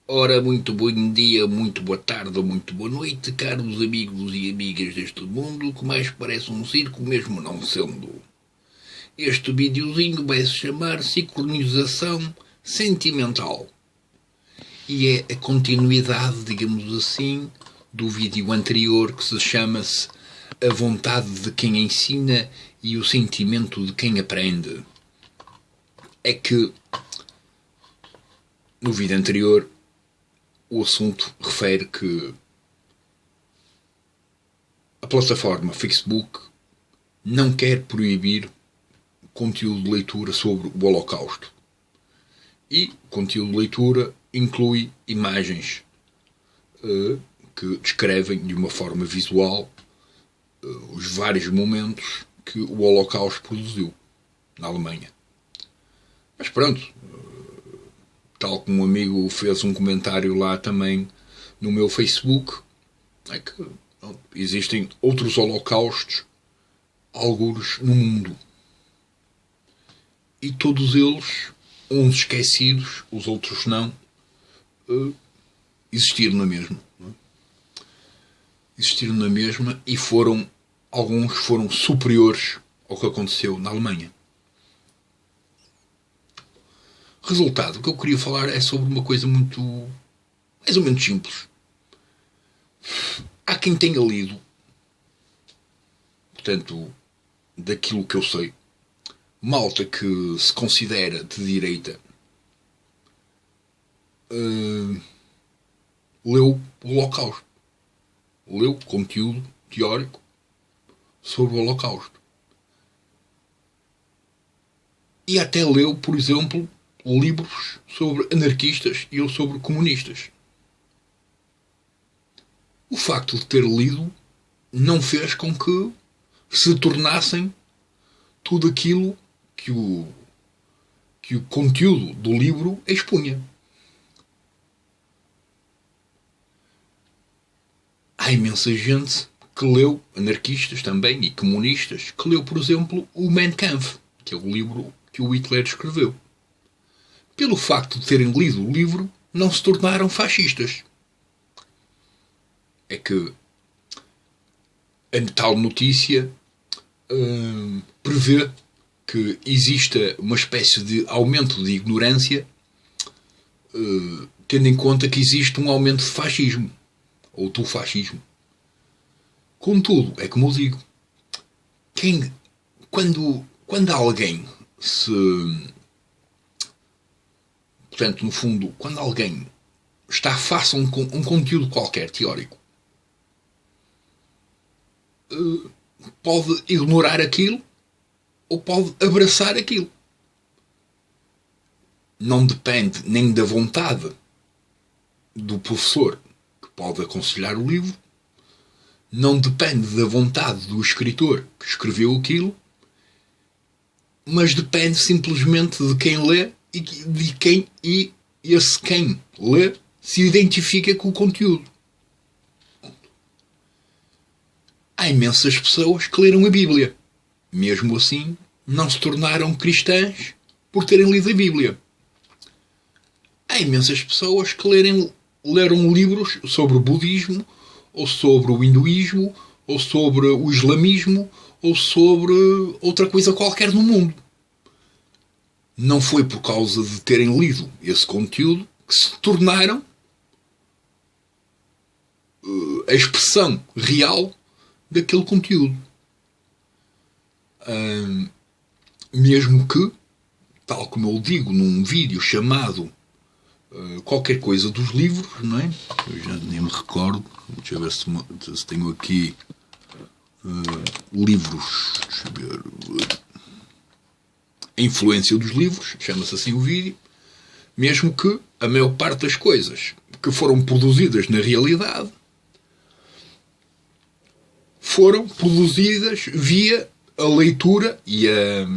Ora, muito bom dia, muito boa tarde ou muito boa noite, caros amigos e amigas deste mundo, que mais parece um circo, mesmo não sendo. Este videozinho vai se chamar Sincronização Sentimental. E é a continuidade, digamos assim, do vídeo anterior que se chama-se A Vontade de Quem Ensina e o Sentimento de Quem Aprende. É que, no vídeo anterior, o assunto refere que a plataforma Facebook não quer proibir conteúdo de leitura sobre o Holocausto. E conteúdo de leitura inclui imagens que descrevem de uma forma visual os vários momentos que o Holocausto produziu na Alemanha. Mas pronto, tal como um amigo fez um comentário lá também no meu Facebook, é que existem outros holocaustos, algures no mundo. E todos eles, uns esquecidos, os outros não, existiram na mesma. Existiram na mesma e alguns foram superiores ao que aconteceu na Alemanha. Resultado, o que eu queria falar é sobre uma coisa muito, mais ou menos simples. Há quem tenha lido, portanto, daquilo que eu sei, malta que se considera de direita, leu o Holocausto. Leu conteúdo teórico sobre o Holocausto. E até leu, por exemplo, livros sobre anarquistas e sobre comunistas. O facto de ter lido não fez com que se tornassem tudo aquilo que o conteúdo do livro expunha. Há imensa gente que leu, anarquistas também e comunistas, que leu, por exemplo, o Mein Kampf, que é o livro que o Hitler escreveu. Pelo facto de terem lido o livro, não se tornaram fascistas. É que a tal notícia prevê que exista uma espécie de aumento de ignorância, tendo em conta que existe um aumento de fascismo, ou do fascismo. Contudo, é como eu digo, quando alguém se... Portanto, no fundo, quando alguém está face a um conteúdo qualquer teórico, pode ignorar aquilo ou pode abraçar aquilo. Não depende nem da vontade do professor que pode aconselhar o livro, não depende da vontade do escritor que escreveu aquilo, mas depende simplesmente de quem lê e de quem lê se identifica com o conteúdo. Há imensas pessoas que leram a Bíblia. Mesmo assim, não se tornaram cristãs por terem lido a Bíblia. Há imensas pessoas que leram livros sobre o budismo, ou sobre o hinduísmo, ou sobre o islamismo, ou sobre outra coisa qualquer no mundo. Não foi por causa de terem lido esse conteúdo que se tornaram a expressão real daquele conteúdo. Mesmo que, tal como eu digo num vídeo chamado qualquer coisa dos livros, não é? Eu já nem me recordo. Deixa eu ver se tenho aqui livros. Deixa eu ver. A influência dos livros, chama-se assim o vídeo. Mesmo que a maior parte das coisas que foram produzidas na realidade foram produzidas via a leitura e a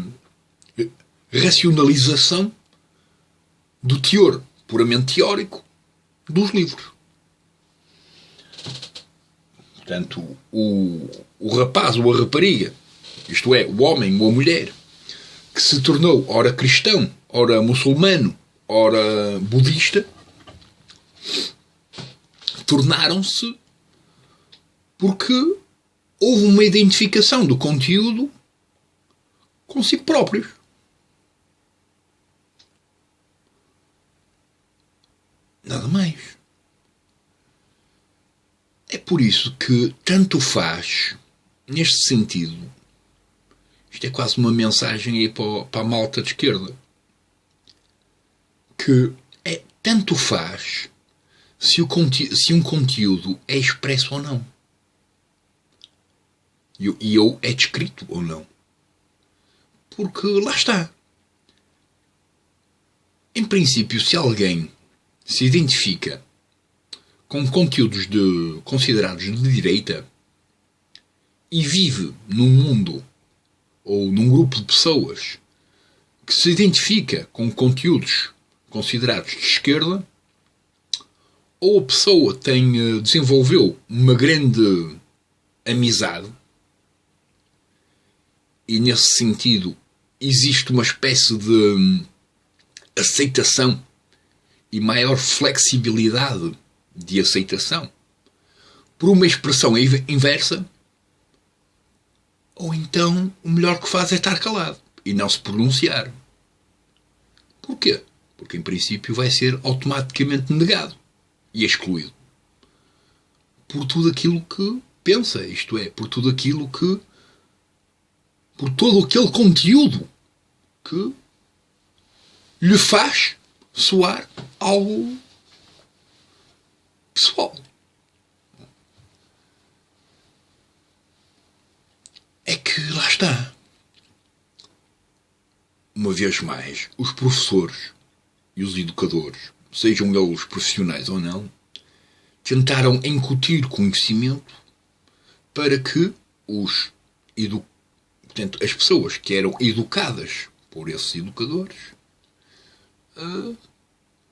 racionalização do teor puramente teórico dos livros. Portanto, o rapaz ou a rapariga, isto é, o homem ou a mulher, que se tornou ora cristão, ora muçulmano, ora budista, tornaram-se porque houve uma identificação do conteúdo consigo próprios. Nada mais. É por isso que tanto faz, neste sentido, isto é quase uma mensagem aí para a malta de esquerda, que tanto faz se um conteúdo é expresso ou não. Ou é descrito ou não. Porque lá está. Em princípio, se alguém se identifica com conteúdos considerados de direita e vive num mundo ou num grupo de pessoas que se identifica com conteúdos considerados de esquerda, ou a pessoa desenvolveu uma grande amizade e nesse sentido existe uma espécie de aceitação e maior flexibilidade de aceitação por uma expressão inversa, ou então o melhor que faz é estar calado e não se pronunciar. Porquê? Porque em princípio vai ser automaticamente negado e excluído por tudo aquilo que pensa, isto é, por todo aquele conteúdo que lhe faz soar algo pessoal. É que lá está. Uma vez mais, os professores e os educadores, sejam eles profissionais ou não, tentaram incutir conhecimento para que portanto, as pessoas que eram educadas por esses educadores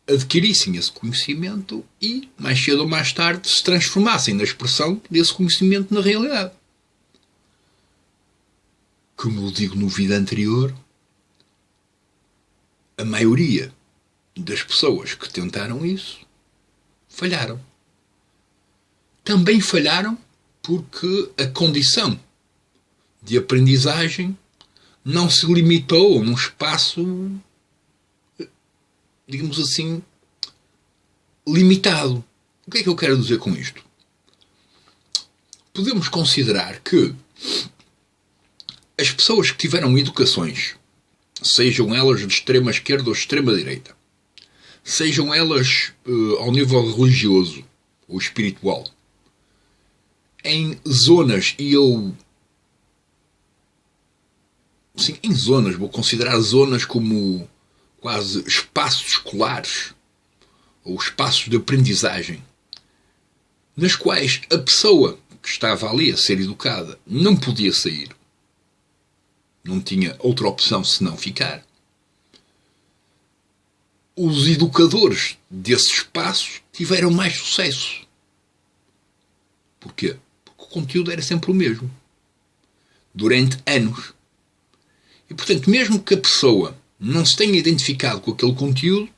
adquirissem esse conhecimento e, mais cedo ou mais tarde, se transformassem na expressão desse conhecimento na realidade. Como eu digo no vídeo anterior, a maioria das pessoas que tentaram isso falharam. Também falharam porque a condição de aprendizagem não se limitou a um espaço, digamos assim, limitado. O que é que eu quero dizer com isto? Podemos considerar que as pessoas que tiveram educações, sejam elas de extrema esquerda ou de extrema direita, sejam elas ao nível religioso ou espiritual, em zonas, em zonas, vou considerar zonas como quase espaços escolares ou espaços de aprendizagem, nas quais a pessoa que estava ali a ser educada não podia sair, não tinha outra opção senão ficar. Os educadores desses espaços tiveram mais sucesso. Porquê? Porque o conteúdo era sempre o mesmo. Durante anos. E, portanto, mesmo que a pessoa não se tenha identificado com aquele conteúdo,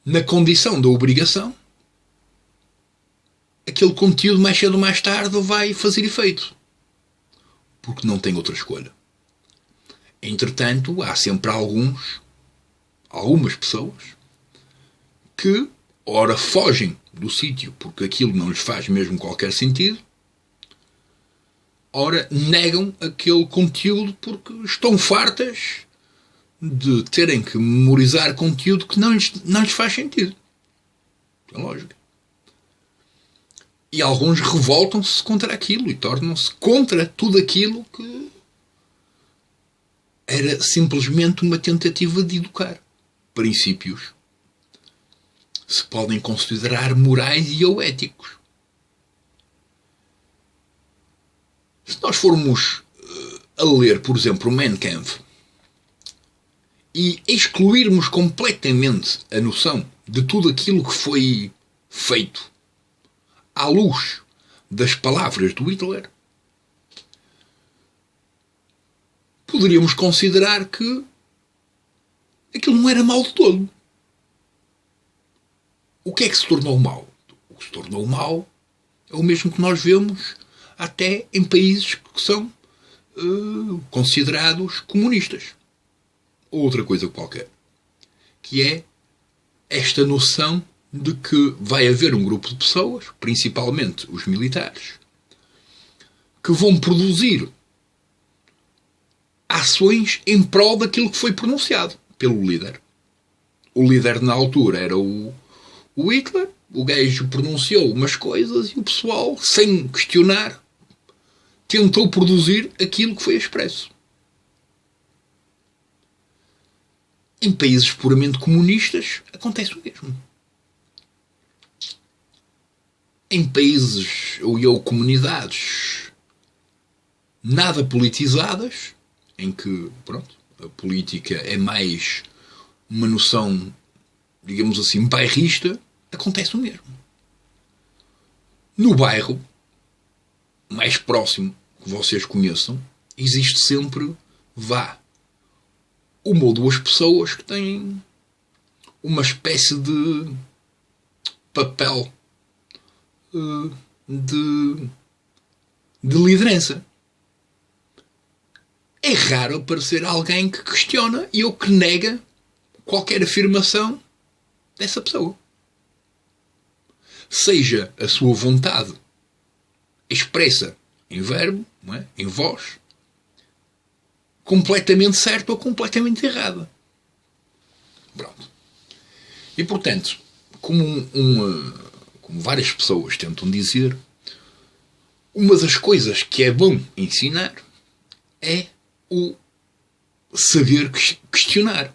na condição da obrigação, aquele conteúdo mais cedo ou mais tarde vai fazer efeito. Porque não tem outra escolha. Entretanto, há sempre algumas pessoas que ora fogem do sítio porque aquilo não lhes faz mesmo qualquer sentido, ora negam aquele conteúdo porque estão fartas de terem que memorizar conteúdo que não lhes faz sentido. É lógico. E alguns revoltam-se contra aquilo e tornam-se contra tudo aquilo que era simplesmente uma tentativa de educar. Princípios se podem considerar morais e ou éticos. Se nós formos a ler, por exemplo, o Mein Kampf e excluirmos completamente a noção de tudo aquilo que foi feito à luz das palavras do Hitler, poderíamos considerar que aquilo não era mau de todo. O que é que se tornou mau? que se tornou mau é o mesmo que nós vemos até em países que são considerados comunistas. Ou outra coisa qualquer. Que é esta noção de que vai haver um grupo de pessoas, principalmente os militares, que vão produzir ações em prol daquilo que foi pronunciado pelo líder. O líder na altura era o Hitler, o gajo pronunciou umas coisas e o pessoal, sem questionar, tentou produzir aquilo que foi expresso. Em países puramente comunistas acontece o mesmo. Em países ou comunidades nada politizadas, em que, pronto, a política é mais uma noção, digamos assim, bairrista, acontece o mesmo. No bairro mais próximo que vocês conheçam, existe sempre, uma ou duas pessoas que têm uma espécie de papel de liderança. É raro aparecer alguém que questiona ou que nega qualquer afirmação dessa pessoa. Seja a sua vontade expressa em verbo, não é? Em voz, completamente certa ou completamente errada. Pronto. E, portanto, como várias pessoas tentam dizer, uma das coisas que é bom ensinar é o saber questionar.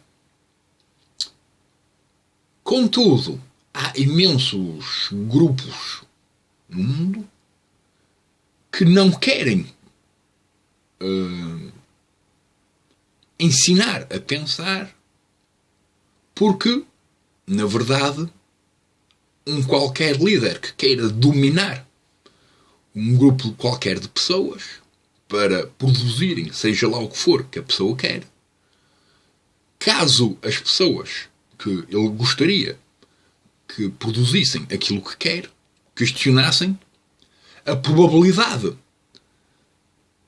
Contudo, há imensos grupos no mundo que não querem ensinar a pensar porque, na verdade, um qualquer líder que queira dominar um grupo qualquer de pessoas para produzirem, seja lá o que for que a pessoa quer, caso as pessoas que ele gostaria que produzissem aquilo que quer, questionassem, a probabilidade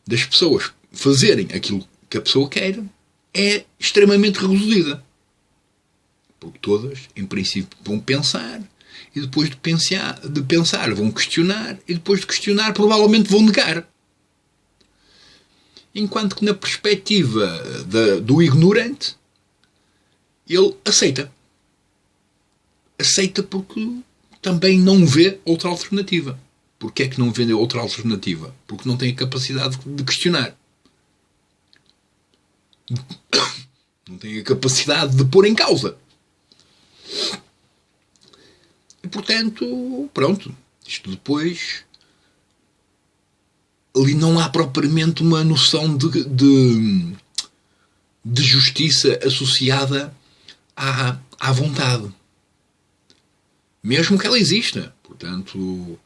das pessoas fazerem aquilo que a pessoa quer é extremamente reduzida. Porque todas, em princípio, vão pensar e depois de pensar vão questionar e depois de questionar provavelmente vão negar. Enquanto que na perspectiva do ignorante, ele aceita. Aceita porque também não vê outra alternativa. Porquê é que não vê outra alternativa? Porque não tem a capacidade de questionar. Não tem a capacidade de pôr em causa. E, portanto, pronto. Isto depois... Ali não há propriamente uma noção de justiça associada à vontade. Mesmo que ela exista. Portanto,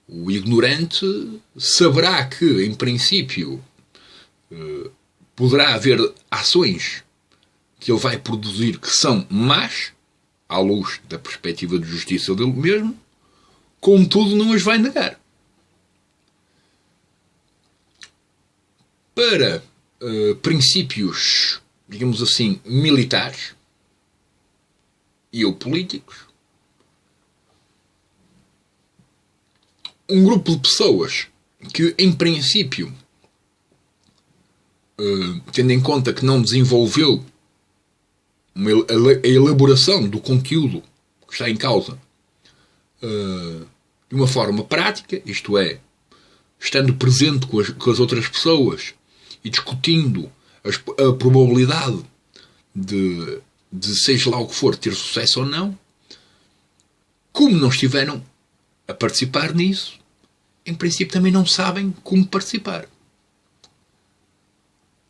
o ignorante saberá que, em princípio, poderá haver ações que ele vai produzir que são más, à luz da perspectiva de justiça dele mesmo, contudo não as vai negar. Para princípios, digamos assim, militares e ou políticos, um grupo de pessoas que, em princípio, tendo em conta que não desenvolveu a elaboração do conteúdo que está em causa de uma forma prática, isto é, estando presente com as outras pessoas e discutindo a probabilidade de seja lá o que for ter sucesso ou não, como não estiveram a participar nisso, em princípio também não sabem como participar.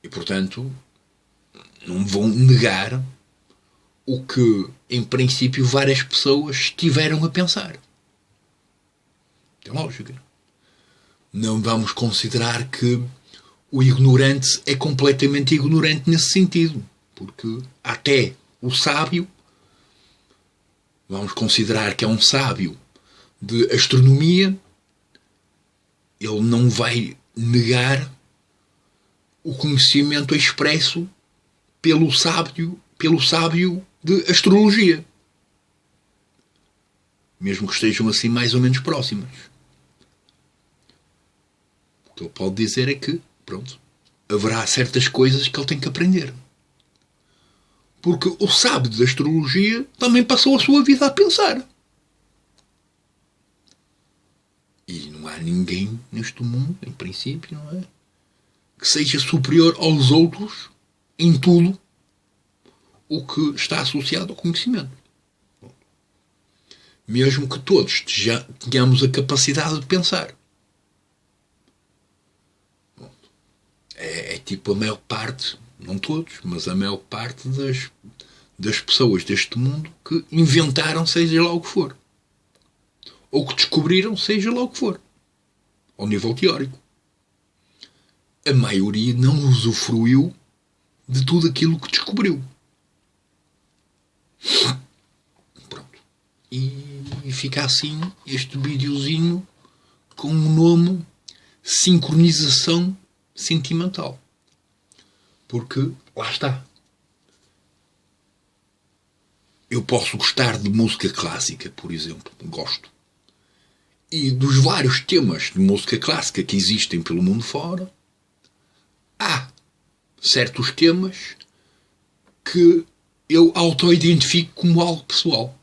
E, portanto, não vão negar o que, em princípio, várias pessoas estiveram a pensar. Tem lógica. Não vamos considerar que o ignorante é completamente ignorante nesse sentido. Porque até o sábio, vamos considerar que é um sábio de astronomia, ele não vai negar o conhecimento expresso pelo sábio de astrologia. Mesmo que estejam assim mais ou menos próximas. O que ele pode dizer é que, pronto, haverá certas coisas que ele tem que aprender. Porque o sábio de astrologia também passou a sua vida a pensar. E não há ninguém neste mundo, em princípio, não é? Que seja superior aos outros em tudo o que está associado ao conhecimento. Mesmo que todos já tenhamos a capacidade de pensar. É tipo a maior parte, não todos, mas a maior parte das pessoas deste mundo que inventaram seja lá o que for. Ou que descobriram seja lá o que for. Ao nível teórico. A maioria não usufruiu de tudo aquilo que descobriu. Pronto. E fica assim este videozinho com o nome Sincronização Sentimental. Porque, lá está. Eu posso gostar de música clássica, por exemplo. Gosto. E dos vários temas de música clássica que existem pelo mundo fora, há certos temas que eu auto-identifico como algo pessoal.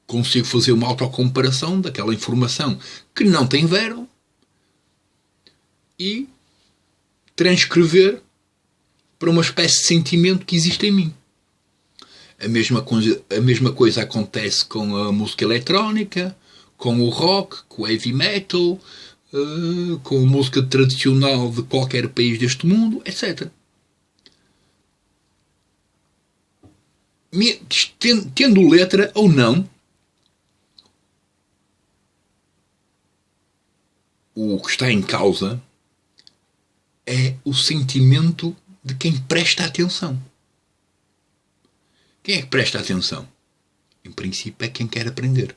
Consigo fazer uma autocomparação daquela informação que não tem verbo e transcrever para uma espécie de sentimento que existe em mim. A mesma coisa acontece com a música eletrónica, com o rock, com o heavy metal, com a música tradicional de qualquer país deste mundo, etc. Tendo letra ou não, o que está em causa é o sentimento de quem presta atenção. Quem é que presta atenção? Em princípio é quem quer aprender.